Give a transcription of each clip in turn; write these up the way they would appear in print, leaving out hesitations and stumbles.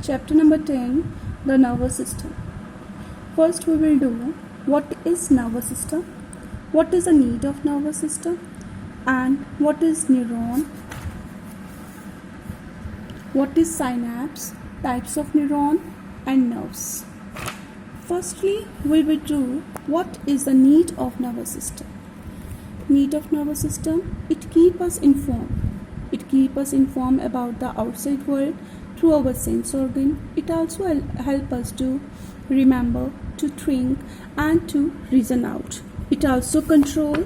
Chapter number 10, the nervous system. First we will do what is nervous system, what is the need of nervous system, and what is neuron, what is synapse, types of neuron and nerves. Firstly, we will do what is the need of nervous system. Need of nervous system, it keeps us informed. It keeps us informed about the outside world through our sense organ. It also helps us to remember, to think and to reason out. It also control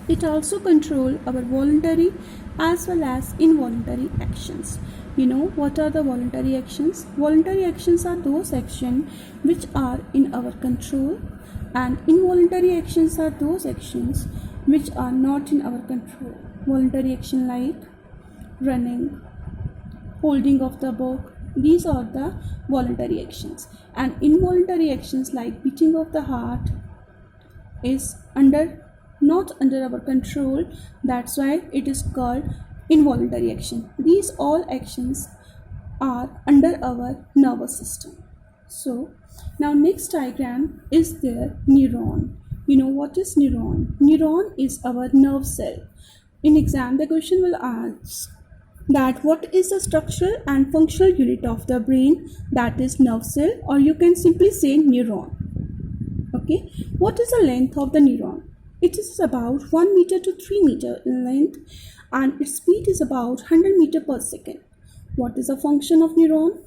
our voluntary as well as involuntary actions. You know what are the voluntary actions? Voluntary actions are those actions which are in our control, and involuntary actions are those actions which are not in our control. Voluntary action like running, holding of the book, these are the voluntary actions, and involuntary actions like beating of the heart is not under our control. That's why it is called involuntary action. These all actions are under our nervous system. So now next diagram is their neuron. You know what is neuron? Neuron is our nerve cell. In exam the question will ask that what is the structural and functional unit of the brain, that is nerve cell, or you can simply say neuron. Okay, what is the length of the neuron? It is about 1 meter to 3 meter in length and its speed is about 100 meter per second. What is the function of neuron?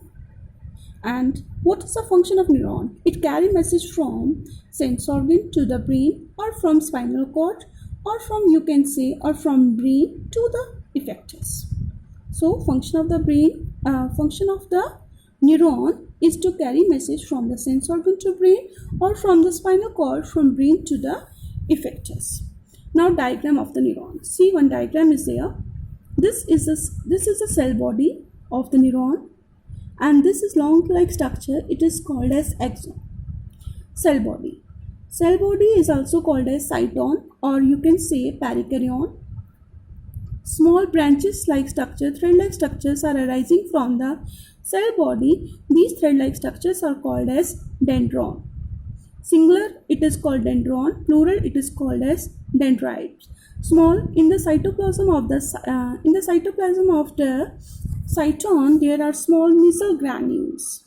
And what is the function of neuron? It carries message from sense organ to the brain, or from spinal cord, or from brain to the effectors. So function of the neuron is to carry message from the sense organ to brain, or from the spinal cord from brain to the effectors. Now diagram of the neuron. See, one diagram is there. This is the cell body of the neuron, and this is long-like structure. It is called as axon. Cell body. Cell body is also called as cyton, or you can say perikaryon. Small branches like structure, thread-like structures are arising from the cell body. These thread-like structures are called as dendron. Singular, it is called dendron. Plural, it is called as dendrites. Small, in the cytoplasm of the cyton, there are small micelle granules.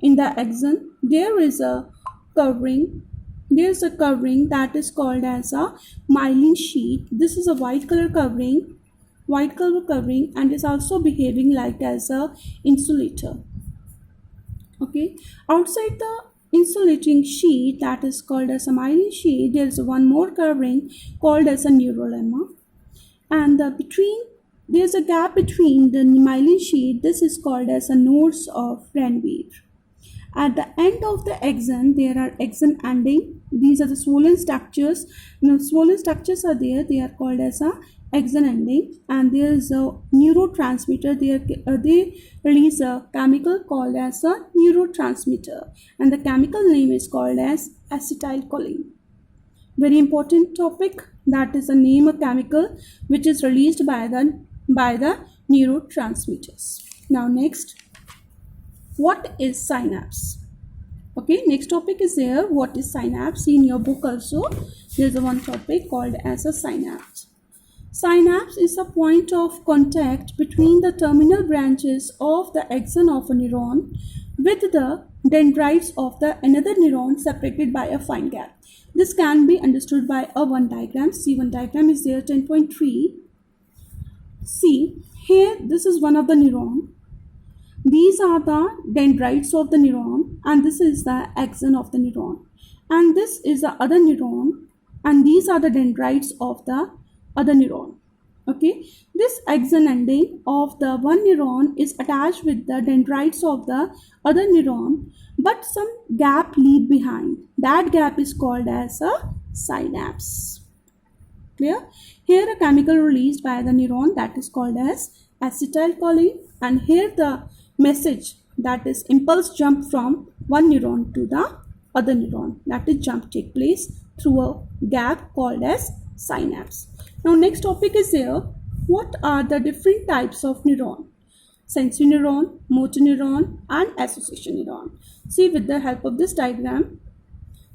In the axon, there is a covering. There's a covering that is called as a myelin sheath. This is a white color covering, and is also behaving like as a insulator. Okay, outside the insulating sheath, that is called as a myelin sheath, there is one more covering called as a neurolemma, and there's a gap between the myelin sheath. This is called as a nodes of Ranvier. At the end of the axon, there are axon ending. These are the swollen structures. Now, swollen structures are there. They are called as a axon ending. And there is a neurotransmitter. They release a chemical called as a neurotransmitter. And the chemical name is called as acetylcholine. Very important topic. That is the name of chemical which is released by the neurotransmitters. Now next. What is synapse? Okay, next topic is there. What is synapse? In your book also, there is one topic called as a synapse. Synapse is a point of contact between the terminal branches of the axon of a neuron with the dendrites of the another neuron separated by a fine gap. This can be understood by a one diagram. See, one diagram is there, 10.3. See, here this is one of the neuron. These are the dendrites of the neuron, and this is the axon of the neuron, and this is the other neuron, and these are the dendrites of the other neuron. Okay, this axon ending of the one neuron is attached with the dendrites of the other neuron, but some gap leave behind. That gap is called as a synapse. Clear? Here a chemical released by the neuron, that is called as acetylcholine, and here the message, that is impulse jump from one neuron to the other neuron, that is jump take place through a gap called as synapse. Now next topic is here, what are the different types of neuron? sensory neuron, motor neuron, and association neuron. See with the help of this diagram.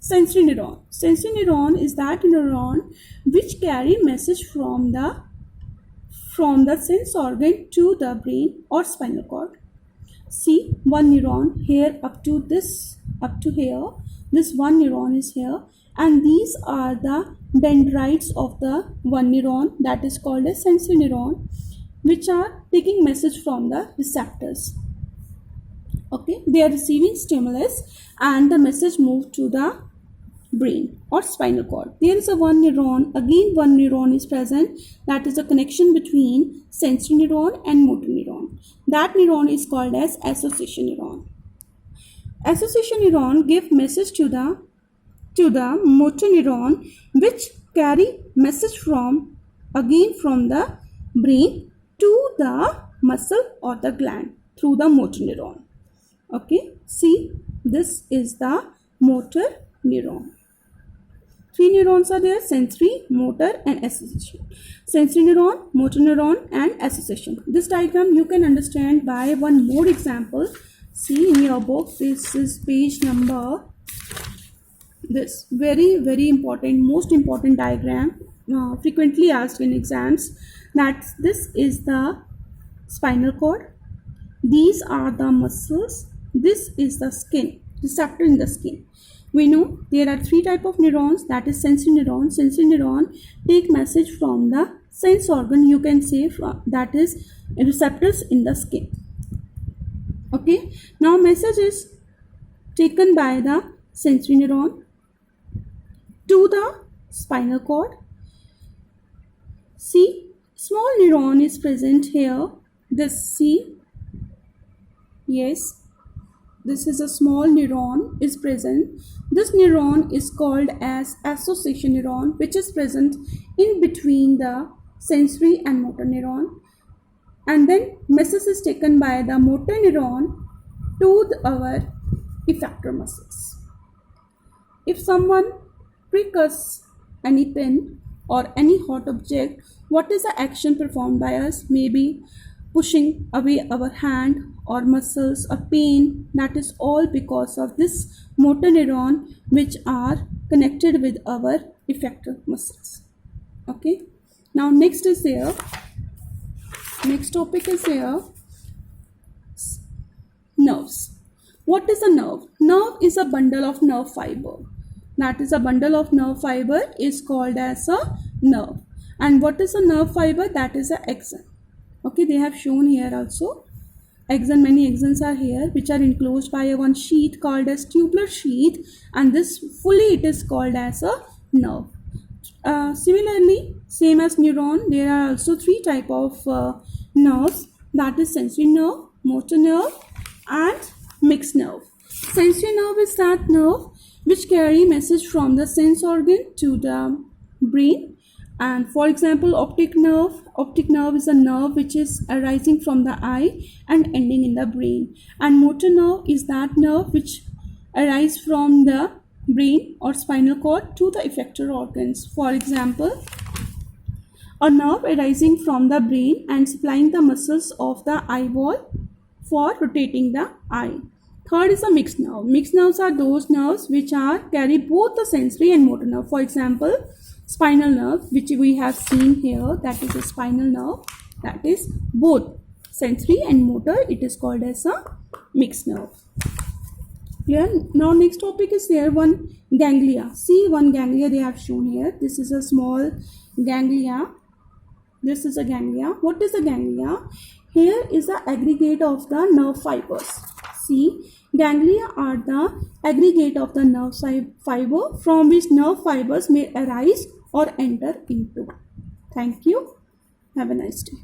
Sensory neuron. Sensory neuron is that neuron which carry message from the sense organ to the brain or spinal cord. See one neuron here up to here. This one neuron is here, and these are the dendrites of the one neuron that is called a sensory neuron, which are taking message from the receptors. Okay, they are receiving stimulus and the message moved to the brain or spinal cord. There is a one neuron, again one neuron is present, that is a connection between sensory neuron and motor neuron. That neuron is called as association neuron. Association neuron give message to the motor neuron, which carry message from the brain to the muscle or the gland through the motor neuron. Okay, see, this is the motor neuron. Three neurons are there: sensory, motor, and association. Sensory neuron, motor neuron, and association. This diagram you can understand by one more example. See in your book, this is page number, this very important, most important diagram, frequently asked in exams, that this is the spinal cord, these are the muscles, this is the skin, receptor in the skin. We know there are three type of neurons, that is sensory neuron. Sensory neuron take message from the sense organ, you can say that is receptors in the skin. Okay, now message is taken by the sensory neuron to the spinal cord. See, small neuron is present here. This, see, yes, this is a small neuron is present. This neuron is called as association neuron, which is present in between the sensory and motor neuron. And then message is taken by the motor neuron to our effector muscles. If someone prick us any pin or any hot object, what is the action performed by us? Maybe pushing away our hand or muscles or pain. That is all because of this motor neuron, which are connected with our effector muscles. Okay, now next is here, next topic is here, nerves. What is a nerve? Nerve is a bundle of nerve fiber. That is, a bundle of nerve fiber is called as a nerve. And what is a nerve fiber? That is a axon. Okay, they have shown here also. Axon, many axons are here, which are enclosed by a one sheath called as tubular sheath, and this fully it is called as a nerve. Similarly, same as neuron, there are also three type of nerves, that is sensory nerve, motor nerve, and mixed nerve. Sensory nerve is that nerve which carry message from the sense organ to the brain. And for example, optic nerve is a nerve which is arising from the eye and ending in the brain. And motor nerve is that nerve which arises from the brain or spinal cord to the effector organs. For example, a nerve arising from the brain and supplying the muscles of the eyeball for rotating the eye. Third is a mixed nerve. Mixed nerves are those nerves which carry both the sensory and motor nerve. For example, spinal nerve, which we have seen here, that is a spinal nerve, that is both sensory and motor, it is called as a mixed nerve. Clear? Now next topic is here, one ganglia. See, one ganglia they have shown here. This is a small ganglia. This is a ganglia. What is a ganglia? Here is the aggregate of the nerve fibers. See, ganglia are the aggregate of the nerve fiber from which nerve fibers may arise or enter into. Thank you. Have a nice day.